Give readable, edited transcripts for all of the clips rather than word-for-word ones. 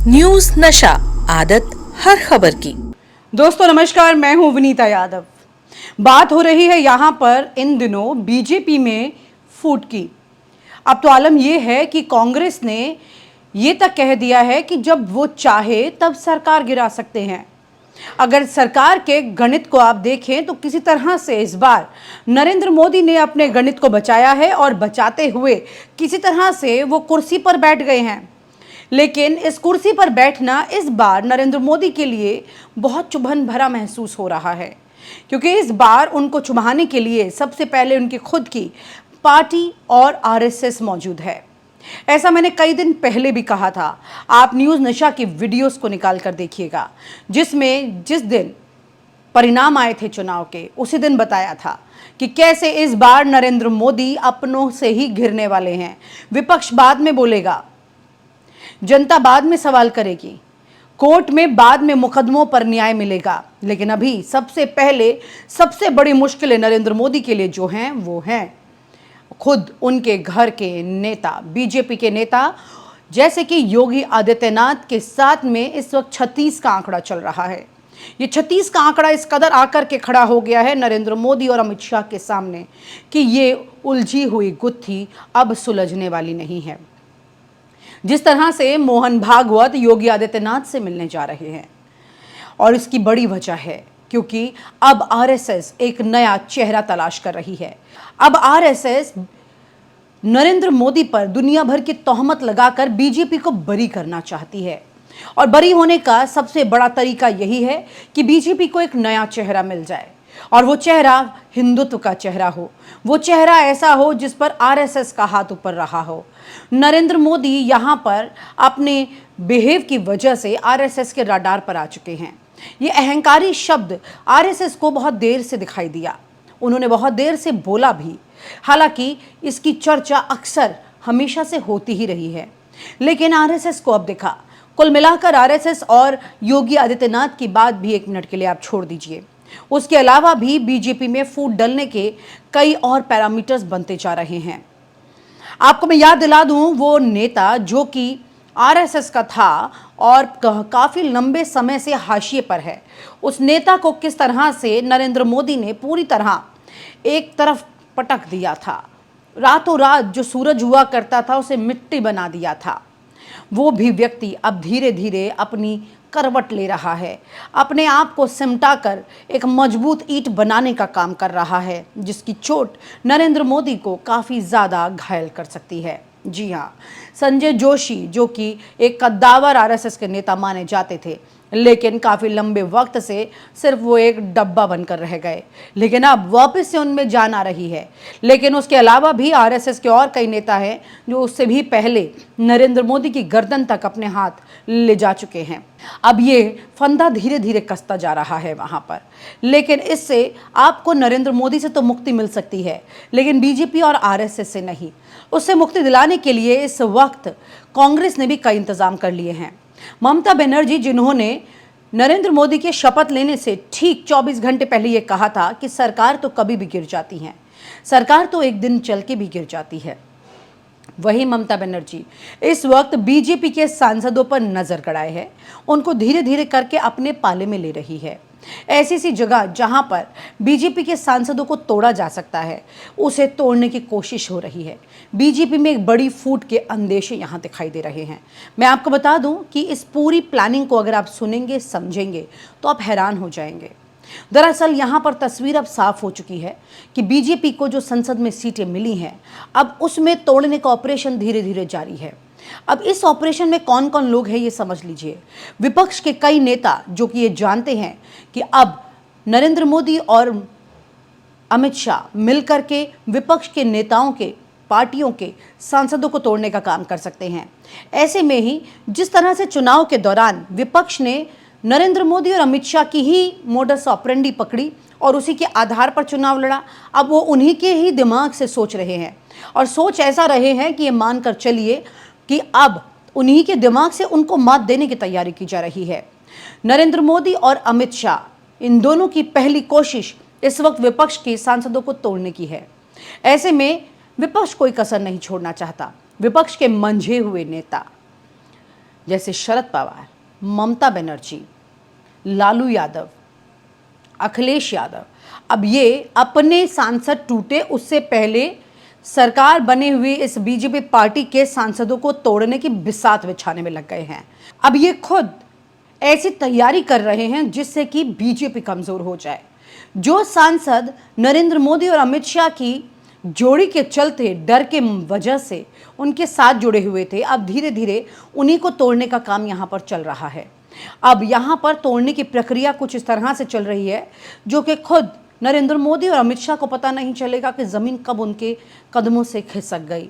News नशा, आदत हर खबर की। दोस्तों नमस्कार, मैं हूं विनीता यादव। बात हो रही है यहां पर इन दिनों बीजेपी में फूट की। अब तो आलम यह है कि कांग्रेस ने ये तक कह दिया है कि जब वो चाहे तब सरकार गिरा सकते हैं। अगर सरकार के गणित को आप देखें तो किसी तरह से इस बार नरेंद्र मोदी ने अपने गणित को बचाया है और बचाते हुए किसी तरह से वो कुर्सी पर बैठ गए हैं। लेकिन इस कुर्सी पर बैठना इस बार नरेंद्र मोदी के लिए बहुत चुभन भरा महसूस हो रहा है, क्योंकि इस बार उनको चुभाने के लिए सबसे पहले उनकी खुद की पार्टी और आरएसएस मौजूद है। ऐसा मैंने कई दिन पहले भी कहा था। आप न्यूज़ नशा की वीडियोस को निकाल कर देखिएगा, जिसमें जिस दिन परिणाम आए थे चुनाव के, उसी दिन बताया था कि कैसे इस बार नरेंद्र मोदी अपनों से ही घिरने वाले हैं। विपक्ष बाद में बोलेगा, जनता बाद में सवाल करेगी, कोर्ट में बाद में मुकदमों पर न्याय मिलेगा, लेकिन अभी सबसे पहले सबसे बड़ी मुश्किलें नरेंद्र मोदी के लिए जो हैं वो हैं खुद उनके घर के नेता, बीजेपी के नेता, जैसे कि योगी आदित्यनाथ के साथ में इस वक्त 36 का आंकड़ा चल रहा है। ये 36 का आंकड़ा इस कदर आकर के खड़ा हो गया है नरेंद्र मोदी और अमित शाह के सामने कि ये उलझी हुई गुत्थी अब सुलझने वाली नहीं है। जिस तरह से मोहन भागवत योगी आदित्यनाथ से मिलने जा रहे हैं, और इसकी बड़ी वजह है क्योंकि अब आरएसएस एक नया चेहरा तलाश कर रही है। अब आरएसएस नरेंद्र मोदी पर दुनिया भर की तोहमत लगाकर बीजेपी को बरी करना चाहती है, और बरी होने का सबसे बड़ा तरीका यही है कि बीजेपी को एक नया चेहरा मिल जाए, और वो चेहरा हिंदुत्व का चेहरा हो, वो चेहरा ऐसा हो जिस पर आरएसएस का हाथ ऊपर रहा हो। नरेंद्र मोदी यहाँ पर अपने बिहेव की वजह से आरएसएस के रडार पर आ चुके हैं। ये अहंकारी शब्द आरएसएस को बहुत देर से दिखाई दिया, उन्होंने बहुत देर से बोला भी। हालांकि इसकी चर्चा अक्सर हमेशा से होती ही रही है, लेकिन आरएसएस को अब दिखा। कुल मिलाकर आरएसएस और योगी आदित्यनाथ की बात भी एक मिनट के लिए आप छोड़ दीजिए, उसके अलावा भी बीजेपी में फूट डलने के कई और पैरामीटर्स बनते जा रहे हैं। आपको मैं याद दिला दूं, वो नेता जो कि आरएसएस का था और काफी लंबे समय से हाशिए पर है, उस नेता को किस तरह से नरेंद्र मोदी ने पूरी तरह एक तरफ पटक दिया था। रातों रात जो सूरज हुआ करता था उसे मिट्टी बना दिया था। वो भी व्यक्ति अब धीरे धीरे अपनी करवट ले रहा है, अपने आप को सिमटा कर एक मजबूत ईंट बनाने का काम कर रहा है, जिसकी चोट नरेंद्र मोदी को काफ़ी ज़्यादा घायल कर सकती है। जी हाँ, संजय जोशी जो कि एक कद्दावर आरएसएस के नेता माने जाते थे, लेकिन काफ़ी लंबे वक्त से सिर्फ वो एक डब्बा बनकर रह गए, लेकिन अब वापस से उनमें जान आ रही है। लेकिन उसके अलावा भी आरएसएस के और कई नेता हैं जो उससे भी पहले नरेंद्र मोदी की गर्दन तक अपने हाथ ले जा चुके हैं। अब ये फंदा धीरे धीरे कसता जा रहा है वहाँ पर, लेकिन इससे आपको नरेंद्र मोदी से तो मुक्ति मिल सकती है, लेकिन बीजेपी और आरएसएस से नहीं। उससे मुक्ति दिलाने के लिए इस वक्त कांग्रेस ने भी कई इंतजाम कर लिए हैं। ममता बनर्जी, जिन्होंने नरेंद्र मोदी के शपथ लेने से ठीक 24 घंटे पहले ये कहा था कि सरकार तो कभी भी गिर जाती है, सरकार तो एक दिन चल के भी गिर जाती है, वही ममता बनर्जी इस वक्त बीजेपी के सांसदों पर नजर गड़ाए है, उनको धीरे धीरे करके अपने पाले में ले रही है। ऐसी सी जगह जहां पर बीजेपी के सांसदों को तोड़ा जा सकता है, उसे तोड़ने की कोशिश हो रही है। बीजेपी में एक बड़ी फूट के अंदेशे यहां दिखाई दे रहे हैं। मैं आपको बता दूं कि इस पूरी प्लानिंग को अगर आप सुनेंगे, समझेंगे, तो आप हैरान हो जाएंगे। दरअसल यहां पर तस्वीर अब साफ हो चुकी है कि बीजेपी को जो संसद में सीटें मिली हैं, अब उसमें तोड़ने का ऑपरेशन धीरे धीरे जारी है। अब इस ऑपरेशन में कौन कौन लोग हैं ये समझ लीजिए। विपक्ष के कई नेता जो कि ये जानते हैं कि अब नरेंद्र मोदी और अमित शाह मिलकर के विपक्ष के नेताओं के, पार्टियों के सांसदों को तोड़ने का काम कर सकते हैं। ऐसे में ही जिस तरह से चुनाव के दौरान विपक्ष ने नरेंद्र मोदी और अमित शाह की ही मोडस ऑपरेंडी पकड़ी और उसी के आधार पर चुनाव लड़ा, अब वो उन्हीं के ही दिमाग से सोच रहे हैं, और सोच ऐसा रहे हैं कि ये मानकर चलिए कि अब उन्हीं के दिमाग से उनको मात देने की तैयारी की जा रही है। नरेंद्र मोदी और अमित शाह, इन दोनों की पहली कोशिश इस वक्त विपक्ष के सांसदों को तोड़ने की है। ऐसे में विपक्ष कोई कसर नहीं छोड़ना चाहता। विपक्ष के मंझे हुए नेता जैसे शरद पवार, ममता बनर्जी, लालू यादव, अखिलेश यादव, अब ये अपने सांसद टूटे उससे पहले सरकार बने हुए इस बीजेपी पार्टी के सांसदों को तोड़ने की बिसात बिछाने में लग गए हैं। अब ये खुद ऐसी तैयारी कर रहे हैं जिससे कि बीजेपी कमजोर हो जाए। जो सांसद नरेंद्र मोदी और अमित शाह की जोड़ी के चलते डर के वजह से उनके साथ जुड़े हुए थे, अब धीरे धीरे उन्हीं को तोड़ने का काम यहां पर चल रहा है। अब यहां पर तोड़ने की प्रक्रिया कुछ इस तरह से चल रही है जो कि खुद नरेंद्र मोदी और अमित शाह को पता नहीं चलेगा कि जमीन कब उनके कदमों से खिसक गई।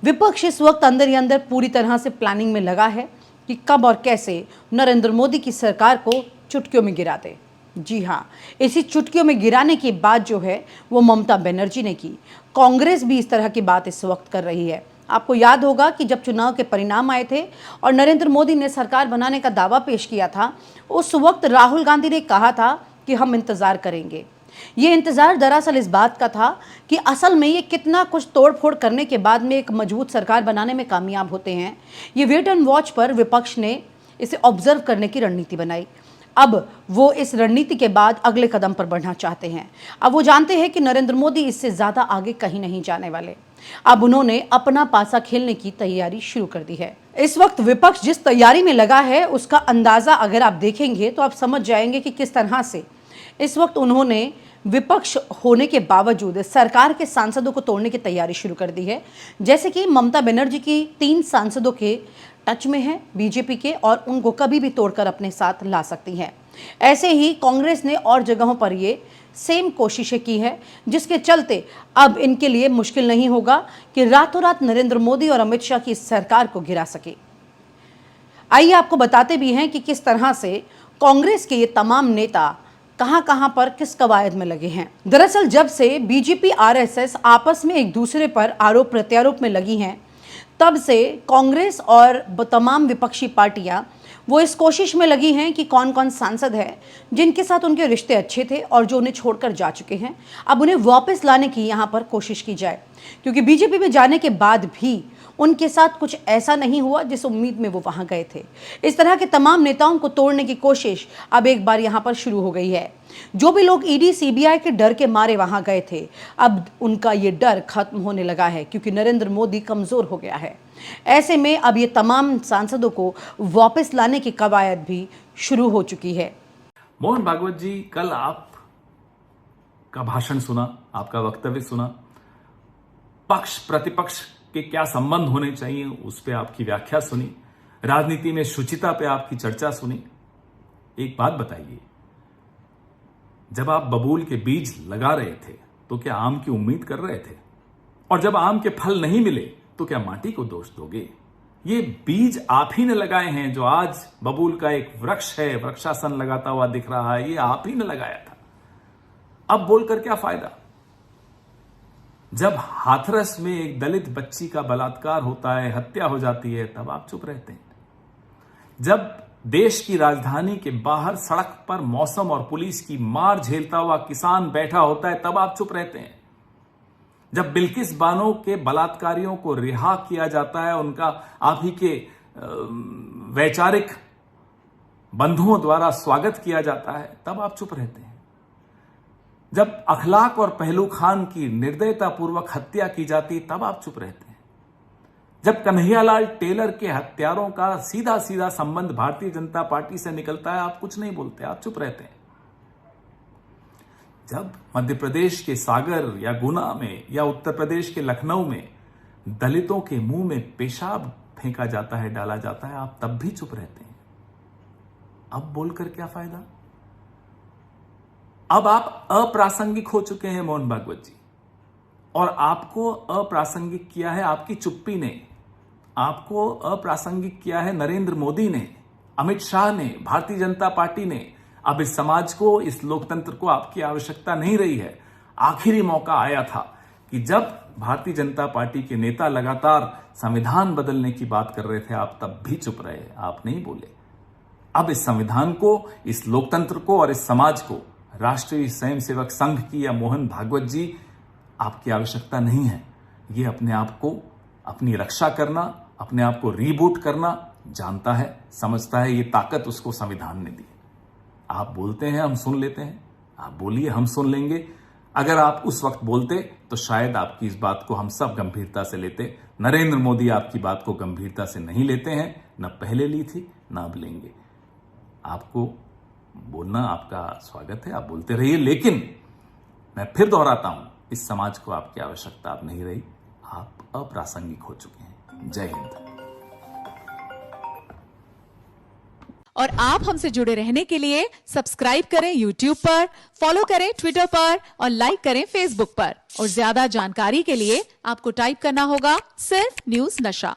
विपक्ष इस वक्त अंदर ही अंदर पूरी तरह से प्लानिंग में लगा है कि कब और कैसे नरेंद्र मोदी की सरकार को चुटकियों में गिरा दे। जी हाँ, इसी चुटकियों में गिराने की बात जो है वो ममता बनर्जी ने की। कांग्रेस भी इस तरह की बात इस वक्त कर रही है। आपको याद होगा कि जब चुनाव के परिणाम आए थे और नरेंद्र मोदी ने सरकार बनाने का दावा पेश किया था, उस वक्त राहुल गांधी ने कहा था कि हम इंतजार करेंगे। ये इंतजार दरअसल इस बात का था कि असल में ये कितना कुछ तोड़फोड़ करने के बाद में एक मजबूत सरकार बनाने में कामयाब होते हैं। ये वेट एंड वॉच पर विपक्ष ने इसे ऑब्जर्व करने की रणनीति बनाई। अब वो इस रणनीति के बाद अगले कदम पर बढ़ना चाहते हैं। अब वो जानते हैं कि नरेंद्र मोदी इससे ज्यादा आगे कहीं नहीं जाने वाले। अब उन्होंने अपना पासा खेलने की तैयारी शुरू कर दी है। इस वक्त विपक्ष जिस तैयारी में लगा है उसका अंदाजा अगर आप देखेंगे तो आप समझ जाएंगे कि किस तरह से इस वक्त उन्होंने विपक्ष होने के बावजूद सरकार के सांसदों को तोड़ने की तैयारी शुरू कर दी है। जैसे कि ममता बनर्जी की 3 सांसदों के टच में है बीजेपी के और उनको कभी भी तोड़कर अपने साथ ला सकती है। ऐसे ही कांग्रेस ने और जगहों पर ये सेम कोशिशें की है, जिसके चलते अब इनके लिए मुश्किल नहीं होगा कि रातों रात नरेंद्र मोदी और अमित शाह की सरकार को गिरा सके। आइए आपको बताते भी हैं कि किस तरह से कांग्रेस के ये तमाम नेता कहां पर किस कवायद में लगे हैं। दरअसल जब से बीजेपी आरएसएस आपस में एक दूसरे पर आरोप प्रत्यारोप में लगी हैं, तब से कांग्रेस और तमाम विपक्षी पार्टियां वो इस कोशिश में लगी हैं कि कौन कौन सांसद है जिनके साथ उनके रिश्ते अच्छे थे और जो उन्हें छोड़कर जा चुके हैं, अब उन्हें वापस लाने की यहां पर कोशिश की जाए। क्योंकि बीजेपी में जाने के बाद भी उनके साथ कुछ ऐसा नहीं हुआ जिस उम्मीद में वो वहां गए थे। इस तरह के तमाम नेताओं को तोड़ने की कोशिश अब एक बार यहां पर शुरू हो गई है। जो भी लोग ईडी सीबीआई के डर के मारे वहां गए थे, अब उनका ये डर खत्म होने लगा है क्योंकि नरेंद्र मोदी कमजोर हो गया है। ऐसे में अब ये तमाम सांसदों को वापस लाने की कवायद भी शुरू हो चुकी है। मोहन भागवत जी, कल आपका भाषण सुना, आपका वक्तव्य सुना, पक्ष प्रतिपक्ष के क्या संबंध होने चाहिए उस पे आपकी व्याख्या सुनी, राजनीति में शुचिता पे आपकी चर्चा सुनी। एक बात बताइए, जब आप बबूल के बीज लगा रहे थे तो क्या आम की उम्मीद कर रहे थे? और जब आम के फल नहीं मिले तो क्या माटी को दोष दोगे? ये बीज आप ही ने लगाए हैं। जो आज बबूल का एक वृक्ष है, वृक्षासन लगाता हुआ दिख रहा है, ये आप ही ने लगाया था। अब बोलकर क्या फायदा? जब हाथरस में एक दलित बच्ची का बलात्कार होता है, हत्या हो जाती है, तब आप चुप रहते हैं। जब देश की राजधानी के बाहर सड़क पर मौसम और पुलिस की मार झेलता हुआ किसान बैठा होता है, तब आप चुप रहते हैं। जब बिल्किस बानो के बलात्कारियों को रिहा किया जाता है, उनका आप ही के वैचारिक बंधुओं द्वारा स्वागत किया जाता है, तब आप चुप रहते हैं। जब अखलाक और पहलू खान की निर्दयतापूर्वक हत्या की जाती, तब आप चुप रहते हैं। जब कन्हैयालाल टेलर के हत्यारों का सीधा सीधा संबंध भारतीय जनता पार्टी से निकलता है, आप कुछ नहीं बोलते, आप चुप रहते हैं। जब मध्य प्रदेश के सागर या गुना में या उत्तर प्रदेश के लखनऊ में दलितों के मुंह में पेशाब फेंका जाता है, डाला जाता है, आप तब भी चुप रहते हैं। अब बोलकर क्या फायदा? अब आप अप्रासंगिक हो चुके हैं मोहन भागवत जी, और आपको अप्रासंगिक किया है आपकी चुप्पी ने, आपको अप्रासंगिक किया है नरेंद्र मोदी ने, अमित शाह ने, भारतीय जनता पार्टी ने। अब इस समाज को, इस लोकतंत्र को आपकी आवश्यकता नहीं रही है। आखिरी मौका आया था कि जब भारतीय जनता पार्टी के नेता लगातार संविधान बदलने की बात कर रहे थे, आप तब भी चुप रहे, आप नहीं बोले। अब इस संविधान को, इस लोकतंत्र को और इस समाज को राष्ट्रीय स्वयंसेवक संघ की या मोहन भागवत जी आपकी आवश्यकता नहीं है। ये अपने आप को, अपनी रक्षा करना, अपने आप को रीबूट करना, जानता है, समझता है, ये ताकत उसको संविधान ने दी। आप बोलते हैं, हम सुन लेते हैं। आप बोलिए, हम सुन लेंगे। अगर आप उस वक्त बोलते तो शायद आपकी इस बात को हम सब गंभीरता से लेते। नरेंद्र मोदी आपकी बात को गंभीरता से नहीं लेते हैं, न पहले ली थी, न अब लेंगे। आपको बोलना आपका स्वागत है, आप बोलते रहिए, लेकिन मैं फिर दोहराता हूं, इस समाज को आपकी आवश्यकता अब नहीं रही। आप अप्रासंगिक हो चुके हैं। जय हिंद। और आप हमसे जुड़े रहने के लिए सब्सक्राइब करें YouTube पर, फॉलो करें Twitter पर और लाइक करें Facebook पर। और ज्यादा जानकारी के लिए आपको टाइप करना होगा सिर्फ न्यूज़ नशा।